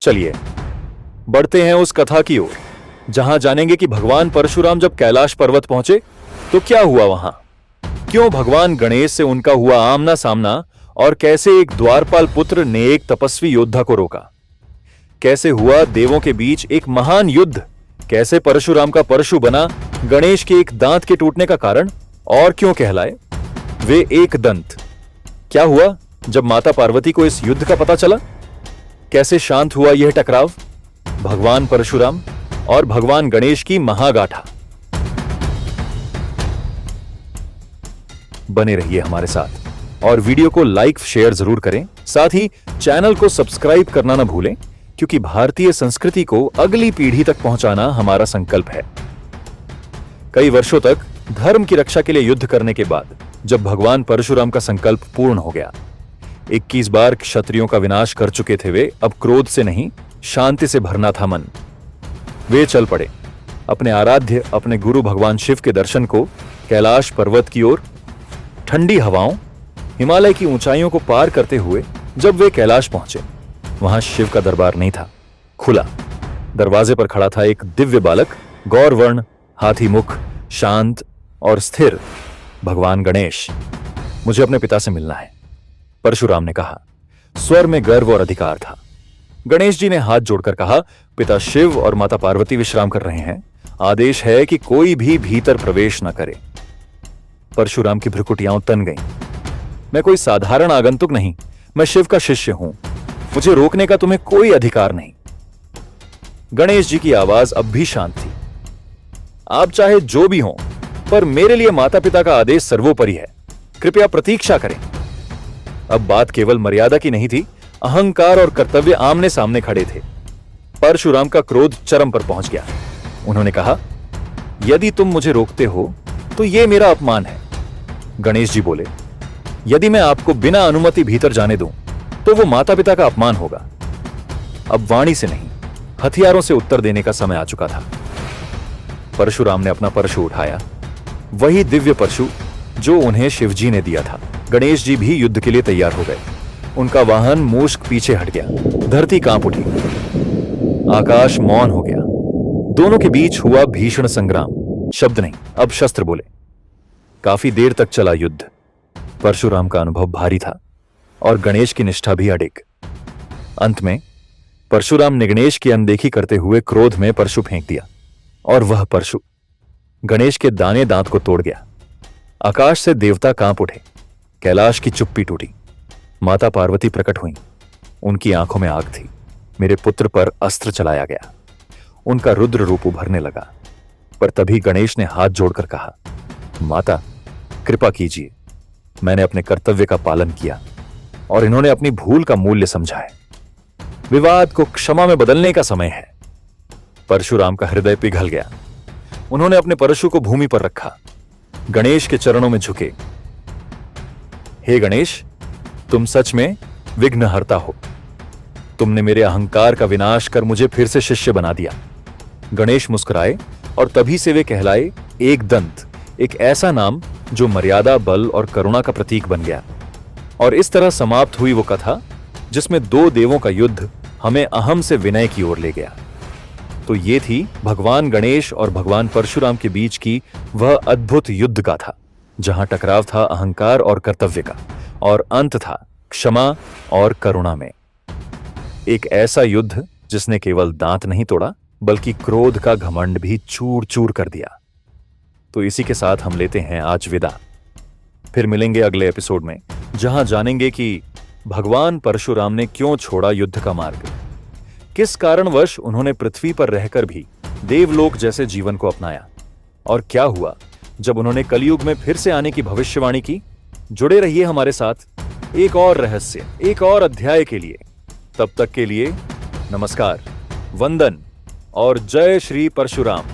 चलिए बढ़ते हैं उस कथा की ओर, जहां जानेंगे कि भगवान परशुराम जब कैलाश पर्वत पहुंचे तो क्या हुआ वहां, क्यों भगवान गणेश से उनका हुआ आमना सामना और कैसे एक द्वारपाल पुत्र ने एक तपस्वी योद्धा को रोका, कैसे हुआ देवों के बीच एक महान युद्ध, कैसे परशुराम का परशु बना गणेश के एक दांत के टूटने का कारण, और क्यों कहलाए वे एक दंत। क्या हुआ जब माता पार्वती को इस युद्ध का पता चला, कैसे शांत हुआ यह टकराव, भगवान परशुराम और भगवान गणेश की महागाथा। बने रहिए हमारे साथ और वीडियो को लाइक शेयर जरूर करें, साथ ही चैनल को सब्सक्राइब करना ना भूलें, क्योंकि भारतीय संस्कृति को अगली पीढ़ी तक पहुंचाना हमारा संकल्प है। कई वर्षों तक धर्म की रक्षा के लिए युद्ध करने के बाद जब भगवान परशुराम का संकल्प पूर्ण हो गया, 21 बार क्षत्रियों का विनाश कर चुके थे वे, अब क्रोध से नहीं शांति से भरना था मन। वे चल पड़े अपने आराध्य अपने गुरु भगवान शिव के दर्शन को कैलाश पर्वत की ओर। ठंडी हवाओं हिमालय की ऊंचाइयों को पार करते हुए जब वे कैलाश पहुंचे, वहां शिव का दरबार नहीं था, खुला। दरवाजे पर खड़ा था एक दिव्य बालक, गौरवर्ण, हाथी मुख, शांत और स्थिर। भगवान गणेश, मुझे अपने पिता से मिलना है, परशुराम ने कहा। स्वर में गर्व और अधिकार था। गणेश जी ने हाथ जोड़कर कहा, पिता शिव और माता पार्वती विश्राम कर रहे हैं, आदेश है कि कोई भी भीतर प्रवेश न करे। परशुराम की भ्रुकुटियां तन गईं। मैं कोई साधारण आगंतुक नहीं, मैं शिव का शिष्य हूं, मुझे रोकने का तुम्हें कोई अधिकार नहीं। गणेश जी की आवाज अब भी शांत थी। आप चाहे जो भी हों, पर मेरे लिए माता पिता का आदेश सर्वोपरि है, कृपया प्रतीक्षा करें। अब बात केवल मर्यादा की नहीं थी, अहंकार और कर्तव्य आमने सामने खड़े थे। परशुराम का क्रोध चरम पर पहुंच गया। उन्होंने कहा, यदि तुम मुझे रोकते हो तो यह मेरा अपमान है। गणेश जी बोले, यदि मैं आपको बिना अनुमति भीतर जाने दूं तो वो माता पिता का अपमान होगा। अब वाणी से नहीं, हथियारों से उत्तर देने का समय आ चुका था। परशुराम ने अपना परशु उठाया, वही दिव्य परशु जो उन्हें शिवजी ने दिया था। गणेश जी भी युद्ध के लिए तैयार हो गए। उनका वाहन मूषक पीछे हट गया, धरती कांप उठी, आकाश मौन हो गया। दोनों के बीच हुआ भीषण संग्राम। शब्द नहीं, अब शस्त्र बोले। काफी देर तक चला युद्ध। परशुराम का अनुभव भारी था और गणेश की निष्ठा भी अडिग। अंत में परशुराम ने गणेश की अनदेखी करते हुए क्रोध में परशु फेंक दिया, और वह परशु गणेश के दाने दांत को तोड़ गया। आकाश से देवता कांप उठे, कैलाश की चुप्पी टूटी। माता पार्वती प्रकट हुई, उनकी आंखों में आग थी। मेरे पुत्र पर अस्त्र चलाया गया, उनका रुद्र रूप उभरने लगा। पर तभी गणेश ने हाथ जोड़कर कहा, माता कृपा कीजिए, मैंने अपने कर्तव्य का पालन किया और इन्होंने अपनी भूल का मूल्य समझा है। विवाद को क्षमा में बदलने का समय है। परशुराम का हृदय पिघल गया। उन्होंने अपने परशु को भूमि पर रखा, गणेश के चरणों में झुके। हे गणेश, तुम सच में विघ्नहर्ता हो। तुमने मेरे अहंकार का विनाश कर मुझे फिर से शिष्य बना दिया। गणेश मुस्कुराए और तभी से वे कहलाए एक दंत, एक ऐसा नाम जो मर्यादा, बल और करुणा का प्रतीक बन गया। और इस तरह समाप्त हुई वो कथा जिसमें दो देवों का युद्ध हमें अहम से विनय की ओर ले गया। तो ये थी भगवान गणेश और भगवान परशुराम के बीच की वह अद्भुत युद्ध गाथा, जहां टकराव था अहंकार और कर्तव्य का और अंत था क्षमा और करुणा में। एक ऐसा युद्ध जिसने केवल दांत नहीं तोड़ा, बल्कि क्रोध का घमंड भी चूर चूर कर दिया। तो इसी के साथ हम लेते हैं आज विदा। फिर मिलेंगे अगले एपिसोड में, जहां जानेंगे कि भगवान परशुराम ने क्यों छोड़ा युद्ध का मार्ग, किस कारणवश उन्होंने पृथ्वी पर रहकर भी देवलोक जैसे जीवन को अपनाया, और क्या हुआ जब उन्होंने कलयुग में फिर से आने की भविष्यवाणी की। जुड़े रहिए हमारे साथ एक और रहस्य, एक और अध्याय के लिए। तब तक के लिए नमस्कार, वंदन और जय श्री परशुराम।